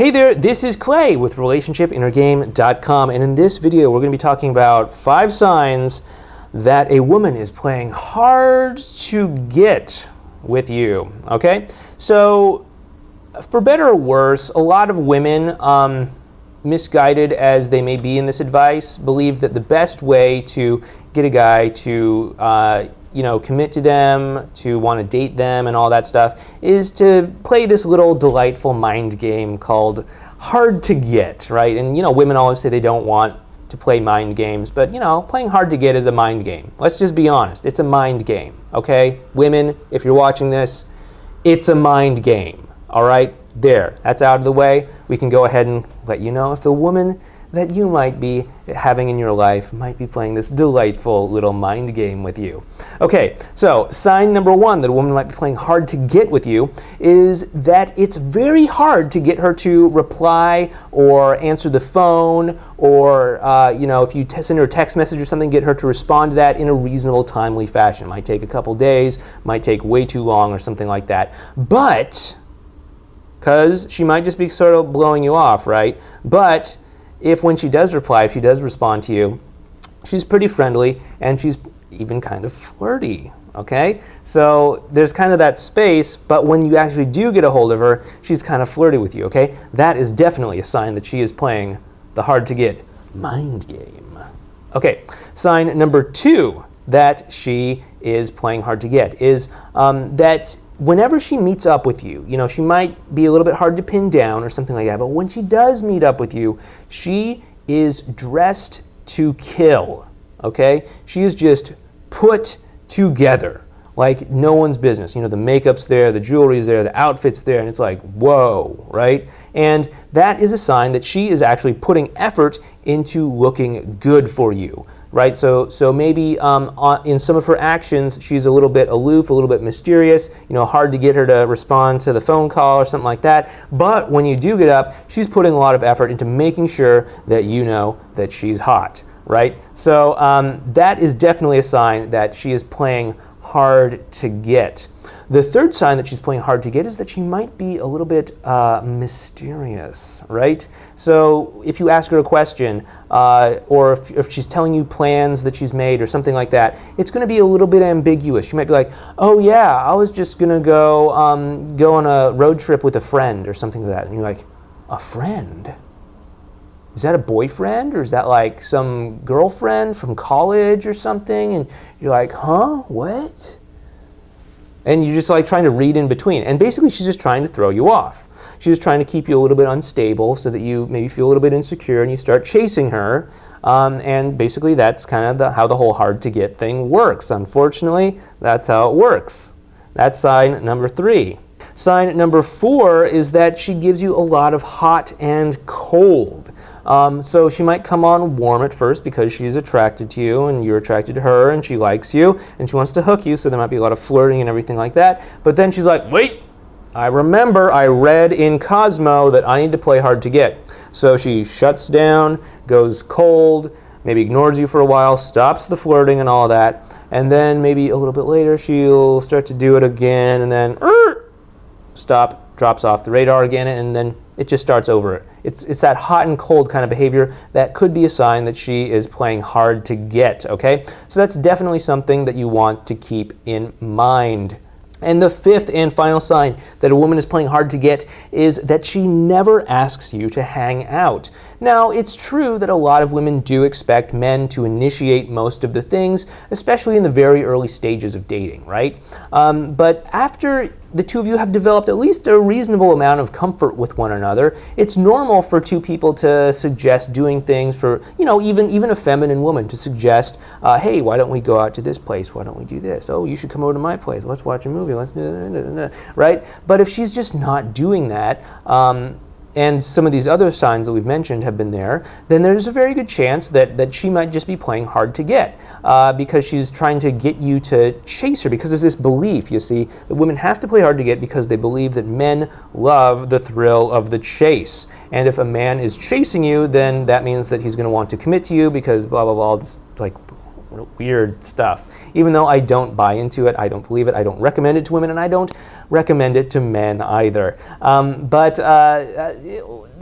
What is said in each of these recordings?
Hey there, this is Clay with RelationshipInnerGame.com, and in this video we're going to be talking about 5 signs that a woman is playing hard to get with you, okay? So, for better or worse, a lot of women, misguided as they may be in this advice, believe that the best way to get a guy to commit to them, to want to date them and all that stuff, is to play this little delightful mind game called hard to get, right? And women always say they don't want to play mind games, but playing hard to get is a mind game. Let's just be honest, it's a mind game, okay? Women, if you're watching this, it's a mind game, all right? There, that's out of the way. We can go ahead and let you know if the woman that you might be having in your life might be playing this delightful little mind game with you. Okay, so sign number 1 that a woman might be playing hard to get with you is that it's very hard to get her to reply or answer the phone, or if you send her a text message or something, get her to respond to that in a reasonable, timely fashion. Might take a couple days, might take way too long or something like that. But, because she might just be sort of blowing you off, right? But if when she does reply, if she does respond to you, she's pretty friendly and she's even kind of flirty, okay? So there's kind of that space, but when you actually do get a hold of her, she's kind of flirty with you, okay? That is definitely a sign that she is playing the hard to get mind game. Okay, sign number 2 that she is playing hard to get is that whenever she meets up with you, she might be a little bit hard to pin down or something like that, but when she does meet up with you, she is dressed to kill, okay? She is just put together like no one's business. The makeup's there, the jewelry's there, the outfit's there, and it's like, whoa, right? And that is a sign that she is actually putting effort into looking good for you. Right, so maybe in some of her actions, she's a little bit aloof, a little bit mysterious, hard to get her to respond to the phone call or something like that. But when you do get up, she's putting a lot of effort into making sure that you know that she's hot, right? So that is definitely a sign that she is playing hard to get. The third sign that she's playing hard to get is that she might be a little bit mysterious, right? So if you ask her a question, or if she's telling you plans that she's made or something like that, it's going to be a little bit ambiguous. She might be like, oh yeah, I was just going to go on a road trip with a friend or something like that. And you're like, a friend? Is that a boyfriend, or is that like some girlfriend from college or something? And you're like, huh, what? And you're just like trying to read in between. And basically she's just trying to throw you off. She's just trying to keep you a little bit unstable so that you maybe feel a little bit insecure and you start chasing her. And basically that's kind of how the whole hard to get thing works. Unfortunately, that's how it works. That's sign number 3. Sign number 4 is that she gives you a lot of hot and cold. So she might come on warm at first because she's attracted to you and you're attracted to her and she likes you and she wants to hook you, so there might be a lot of flirting and everything like that. But then she's like, wait, I remember I read in Cosmo that I need to play hard to get. So she shuts down, goes cold, maybe ignores you for a while, stops the flirting and all that, and then maybe a little bit later she'll start to do it again and then stop, drops off the radar again, and then it just starts over. It's that hot and cold kind of behavior that could be a sign that she is playing hard to get, okay? So that's definitely something that you want to keep in mind. And the 5th and final sign that a woman is playing hard to get is that she never asks you to hang out. Now, it's true that a lot of women do expect men to initiate most of the things, especially in the very early stages of dating, right? But after the two of you have developed at least a reasonable amount of comfort with one another, it's normal for two people to suggest doing things for, even a feminine woman to suggest, hey, why don't we go out to this place? Why don't we do this? Oh, you should come over to my place. Let's watch a movie. Let's do right? But if she's just not doing that, and some of these other signs that we've mentioned have been there, then there's a very good chance that she might just be playing hard to get because she's trying to get you to chase her, because there's this belief, you see, that women have to play hard to get because they believe that men love the thrill of the chase. And if a man is chasing you, then that means that he's going to want to commit to you because blah, blah, blah, this, like, weird stuff. Even though I don't buy into it, I don't believe it, I don't recommend it to women, and I don't recommend it to men either. But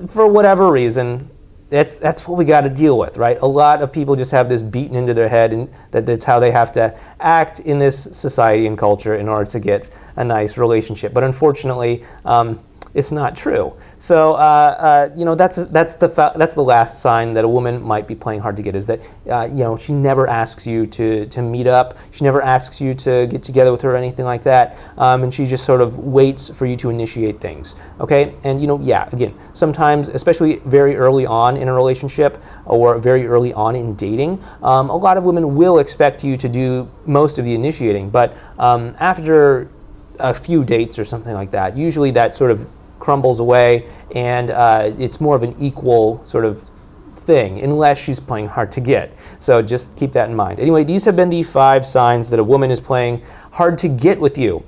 for whatever reason, that's what we got to deal with, right? A lot of people just have this beaten into their head, and that's how they have to act in this society and culture in order to get a nice relationship. But unfortunately, it's not true. So that's the last sign that a woman might be playing hard to get, is that she never asks you to meet up. She never asks you to get together with her or anything like that, and she just sort of waits for you to initiate things. Okay, and again, sometimes, especially very early on in a relationship or very early on in dating, a lot of women will expect you to do most of the initiating, but after a few dates or something like that, usually that sort of crumbles away, and it's more of an equal sort of thing, unless she's playing hard to get. So just keep that in mind. Anyway, these have been the 5 signs that a woman is playing hard to get with you.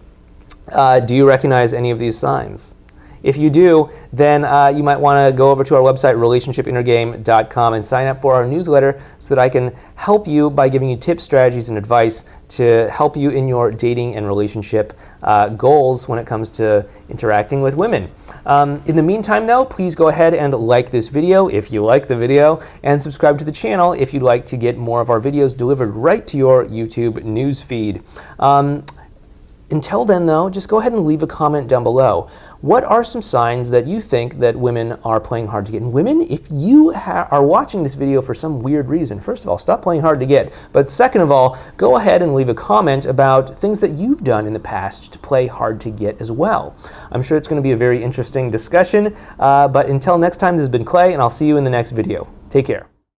Do you recognize any of these signs? If you do, then you might want to go over to our website, relationshipinnergame.com, and sign up for our newsletter so that I can help you by giving you tips, strategies, and advice to help you in your dating and relationship goals when it comes to interacting with women. In the meantime, though, please go ahead and like this video if you like the video, and subscribe to the channel if you'd like to get more of our videos delivered right to your YouTube news feed. Until then, though, just go ahead and leave a comment down below. What are some signs that you think that women are playing hard to get? And women, if you are watching this video for some weird reason, first of all, stop playing hard to get. But second of all, go ahead and leave a comment about things that you've done in the past to play hard to get as well. I'm sure it's going to be a very interesting discussion. But until next time, this has been Clay, and I'll see you in the next video. Take care.